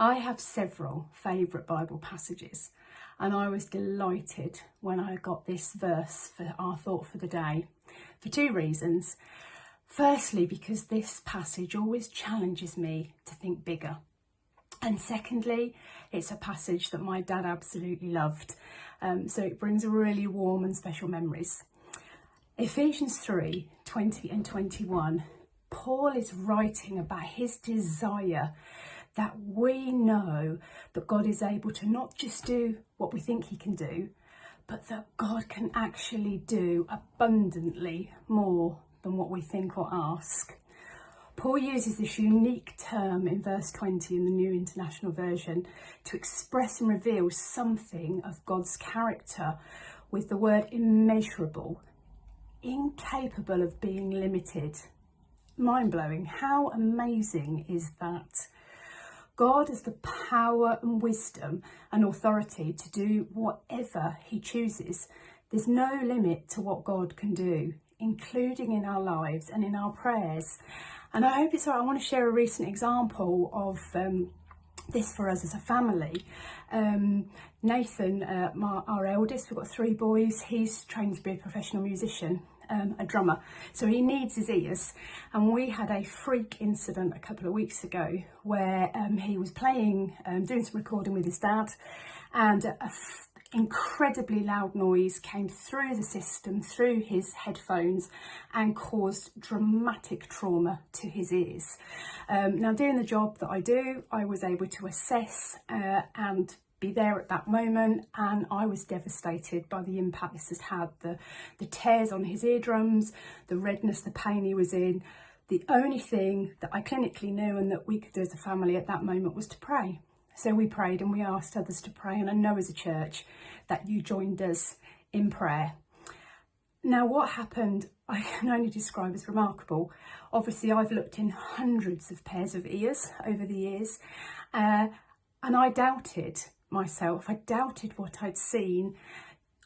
I have several favourite Bible passages, and I was delighted when I got this verse for our thought for the day for two reasons. Firstly, because this passage always challenges me to think bigger. And secondly, it's a passage that my dad absolutely loved. So it brings really warm and special memories. Ephesians 3:20 and 21, Paul is writing about his desire that we know that God is able to not just do what we think he can do, but that God can actually do abundantly more than what we think or ask. Paul uses this unique term in verse 20 in the New International Version to express and reveal something of God's character with the word immeasurable, incapable of being limited. Mind-blowing. How amazing is that? God has the power and wisdom and authority to do whatever he chooses. There's no limit to what God can do, including in our lives and in our prayers. And I hope it's all right. I want to share a recent example of this for us as a family. Nathan, our eldest, we've got three boys. He's trained to be a professional musician, a drummer. So he needs his ears. And we had a freak incident a couple of weeks ago where he was playing, doing some recording with his dad, and incredibly loud noise came through the system, through his headphones, and caused dramatic trauma to his ears. Now, doing the job that I do, I was able to assess and be there at that moment, and I was devastated by the impact this has had. The tears on his eardrums, the redness, the pain he was in. The only thing that I clinically knew and that we could do as a family at that moment was to pray. So we prayed and we asked others to pray, and I know as a church that you joined us in prayer. Now, what happened, I can only describe as remarkable. Obviously, I've looked in hundreds of pairs of ears over the years, and I doubted myself. I doubted what I'd seen.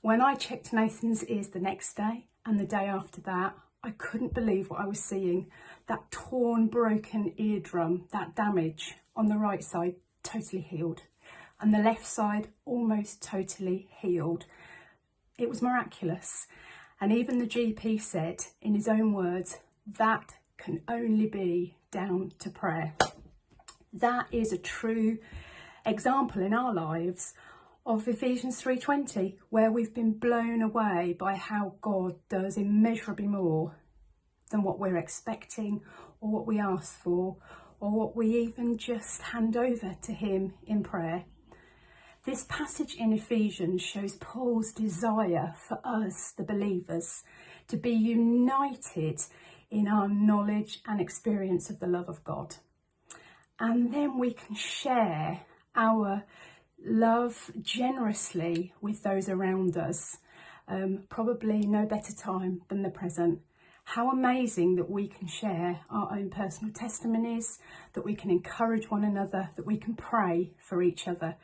When I checked Nathan's ears the next day and the day after that, I couldn't believe what I was seeing. That torn, broken eardrum, that damage on the right side, totally healed, and the left side almost totally healed. It was miraculous. And even the GP said in his own words, that can only be down to prayer. That is a true example in our lives of Ephesians 3:20, where we've been blown away by how God does immeasurably more than what we're expecting or what we ask for, or what we even just hand over to him in prayer. This passage in Ephesians shows Paul's desire for us, the believers, to be united in our knowledge and experience of the love of God. And then we can share our love generously with those around us. Probably no better time than the present. How amazing that we can share our own personal testimonies, that we can encourage one another, that we can pray for each other.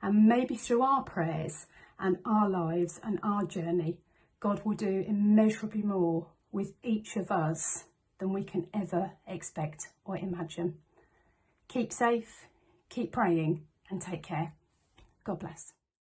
And maybe through our prayers and our lives and our journey, God will do immeasurably more with each of us than we can ever expect or imagine. Keep safe, keep praying, and take care. God bless.